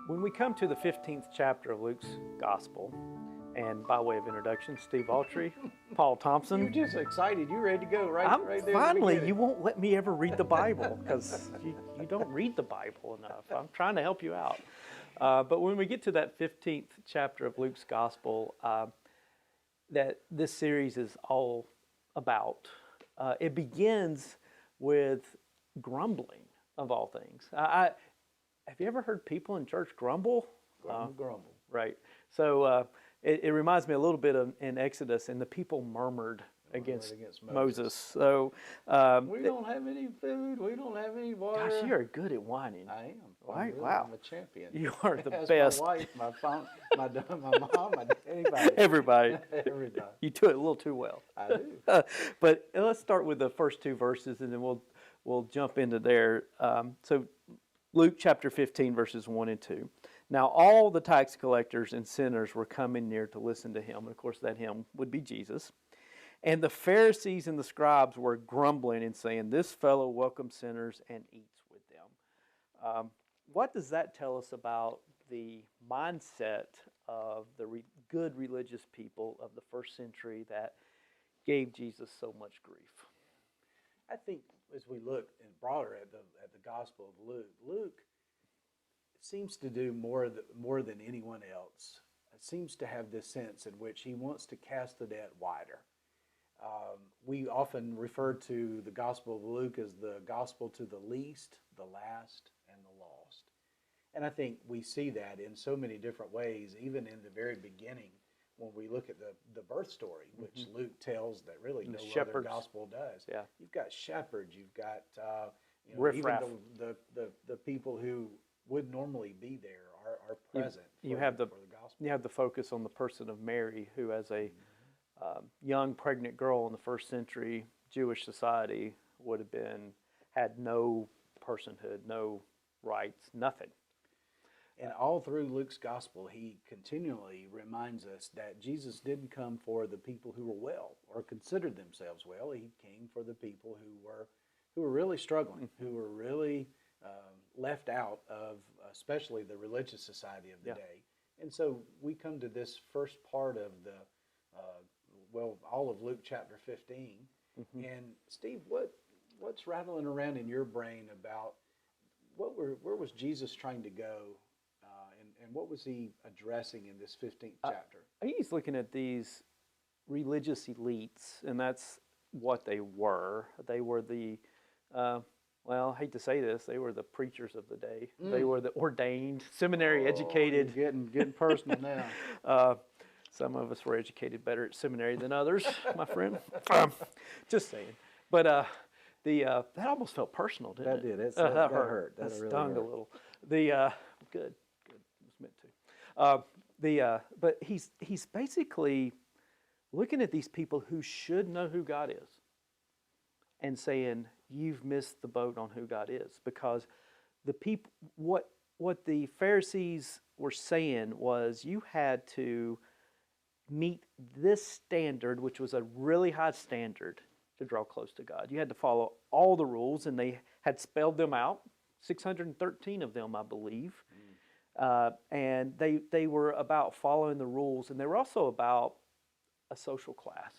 When we come to the 15th chapter of Luke's Gospel, and by way of introduction, Steve Autrey, Paul Thompson. You're just excited. You're ready to go right there. Finally, you won't let me ever read the Bible because you don't read the Bible enough. I'm trying to help you out. But when we get to that 15th chapter of Luke's Gospel, that this series is all about, it begins with grumbling, of all things. Have you ever heard people in church grumble? Grumble. Right. So it reminds me a little bit of in Exodus, and the people murmured against Moses. So we don't have any food. We don't have any water. Gosh, you're good at whining. I am. Right? Really, Wow. I'm a champion. You are the As best. My wife, my mom, my dad, anybody. Everybody. Everybody. You do it a little too well. I do. But let's start with the first two verses, and then we'll jump into there. So Luke chapter 15, verses 1 and 2. Now all the tax collectors and sinners were coming near to listen to him. And of course, that him would be Jesus. And the Pharisees and the scribes were grumbling and saying, "This fellow welcomes sinners and eats with them." What does that tell us about the mindset of the good religious people of the first century that gave Jesus so much grief? I think as we look broader at the Gospel of Luke, Luke seems to do more than anyone else. It seems to have this sense in which he wants to cast the net wider. We often refer to the Gospel of Luke as the gospel to the least, the last, and the lost. And I think we see that in so many different ways, even in the very beginning when we look at the birth story, which Luke tells that really no other gospel does. Yeah. You've got shepherds, you've got Riffraff. even the people who would normally be there are present for the gospel. You have the focus on the person of Mary, who as a young pregnant girl in the first century Jewish society would have had no personhood, no rights, nothing. And all through Luke's gospel, he continually reminds us that Jesus didn't come for the people who were well or considered themselves well. He came for the people who were really struggling, who were really left out of especially the religious society of the day. And so we come to this first part of all of Luke chapter 15. And Steve, what's rattling around in your brain about where was Jesus trying to go? And what was he addressing in this 15th chapter? He's looking at these religious elites, and that's what they were. They were the, I hate to say this, they were the preachers of the day. They were the ordained, seminary-educated. You're getting personal now. Some of us were educated better at seminary than others, my friend. Just saying. But that almost felt personal, didn't it? That did. That hurt. That really stung hurt. a little. Good. It was meant to. But he's basically looking at these people who should know who God is and saying, you've missed the boat on who God is, because the people, what the Pharisees were saying was you had to meet this standard, which was a really high standard to draw close to God. You had to follow all the rules, and they had spelled them out, 613 of them, I believe. And they were about following the rules, and they were also about a social class.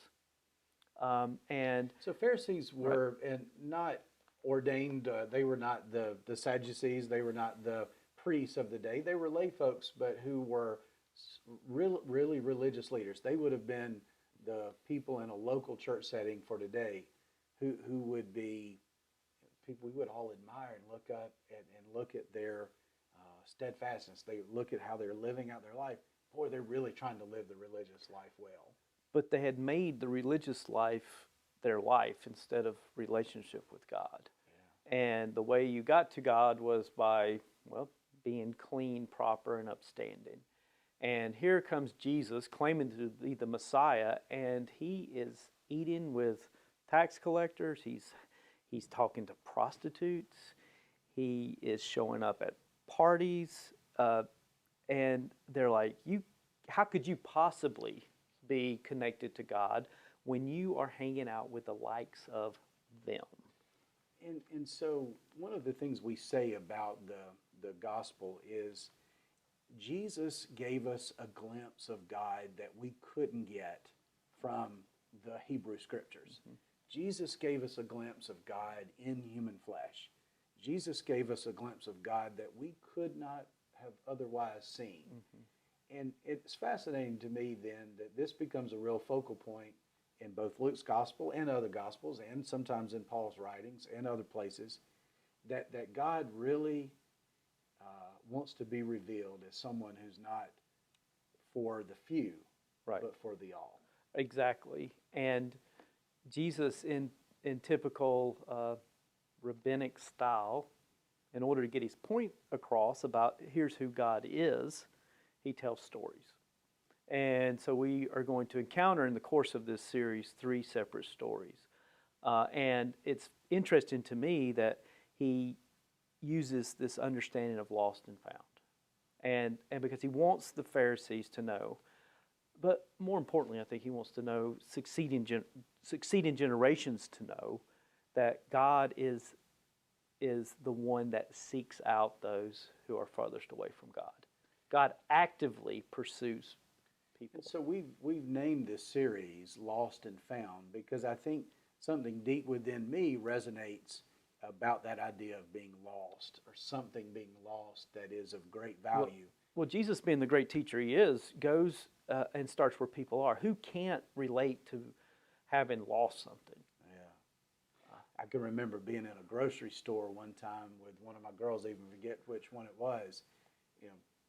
And so Pharisees were not ordained. They were not the Sadducees. They were not the priests of the day. They were lay folks, but who were really religious leaders. They would have been the people in a local church setting for today, who would be people we would all admire and look up and look at their steadfastness. They look at how they're living out their life. Boy, they're really trying to live the religious life well. But they had made the religious life their life instead of relationship with God. Yeah. And the way you got to God was by, being clean, proper, and upstanding. And here comes Jesus claiming to be the Messiah, and he is eating with tax collectors. He's talking to prostitutes. He is showing up at parties. And they're like, how could you possibly be connected to God when you are hanging out with the likes of them? And so one of the things we say about the gospel is Jesus gave us a glimpse of God that we couldn't get from the Hebrew Scriptures. Jesus gave us a glimpse of God in human flesh. Jesus gave us a glimpse of God that we could not have otherwise seen. And it's fascinating to me then that this becomes a real focal point in both Luke's gospel and other gospels, and sometimes in Paul's writings and other places, that God really wants to be revealed as someone who's not for the few, Right. but for the all. Exactly. And Jesus, in typical rabbinic style, in order to get his point across about here's who God is, he tells stories. And so we are going to encounter in the course of this series 3 separate stories. And it's interesting to me that he uses this understanding of lost and found. And because he wants the Pharisees to know, but more importantly, I think he wants to know succeeding generations to know that God is the one that seeks out those who are farthest away from God. God actively pursues people. And so we've named this series Lost and Found because I think something deep within me resonates about that idea of being lost or something being lost that is of great value. Well, Jesus, being the great teacher he is, goes and starts where people are. Who can't relate to having lost something? Yeah. I can remember being in a grocery store one time with one of my girls, even forget which one it was,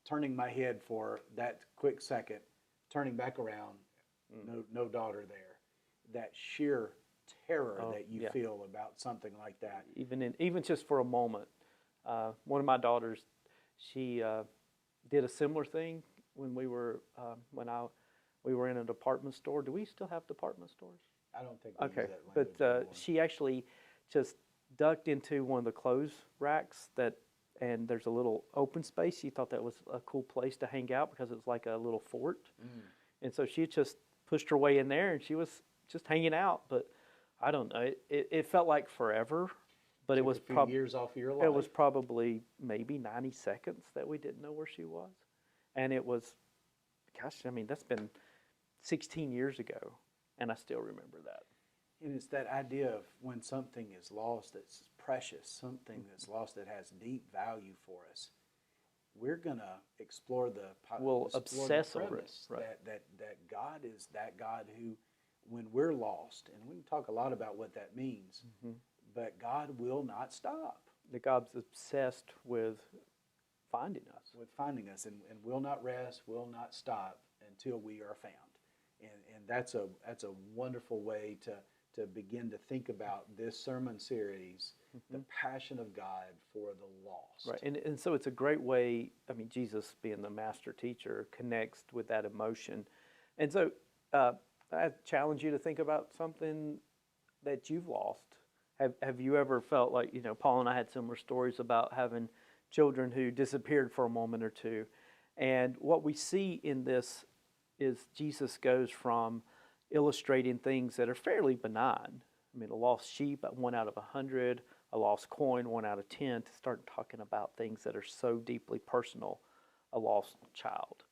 turning my head for that quick second, turning back around, no daughter there. That sheer terror that you feel about something like that. Even just for a moment. One of my daughters, she did a similar thing when we were in a department store. Do we still have department stores? I don't think we use that language but anymore. she actually just ducked into one of the clothes racks and there's a little open space. She thought that was a cool place to hang out because it was like a little fort. And so she just pushed her way in there and she was just hanging out. But I don't know. It felt like forever, but it was a few years off of your life. It was probably maybe 90 seconds that we didn't know where she was, and it was, gosh, I mean that's been 16 years ago, and I still remember that. And it's that idea of when something is lost that's precious, something that's lost that has deep value for us. We're gonna explore we'll obsess over it, right? That God is that God who, when we're lost, and we can talk a lot about what that means, but God will not stop. That God's obsessed with finding us. With finding us, and will not rest, will not stop until we are found. And that's a wonderful way to begin to think about this sermon series, the passion of God for the lost. Right, and so it's a great way, I mean, Jesus being the master teacher connects with that emotion. And so I challenge you to think about something that you've lost. Have you ever felt like, Paul and I had similar stories about having children who disappeared for a moment or two. And what we see in this is Jesus goes from illustrating things that are fairly benign. I mean, a lost sheep, 1 out of 100, a lost coin, 1 out of 10, to start talking about things that are so deeply personal, a lost child.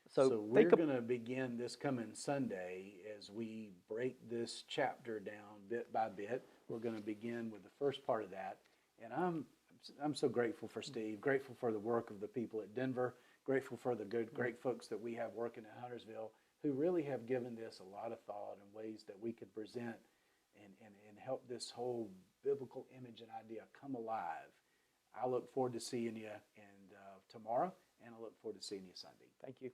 So we're going to begin this coming Sunday as we break this chapter down bit by bit. We're going to begin with the first part of that. And I'm so grateful for Steve, grateful for the work of the people at Denver, grateful for the great folks that we have working at Huntersville who really have given this a lot of thought and ways that we could present and help this whole biblical image and idea come alive. I look forward to seeing you tomorrow, and I look forward to seeing you Sunday. Thank you.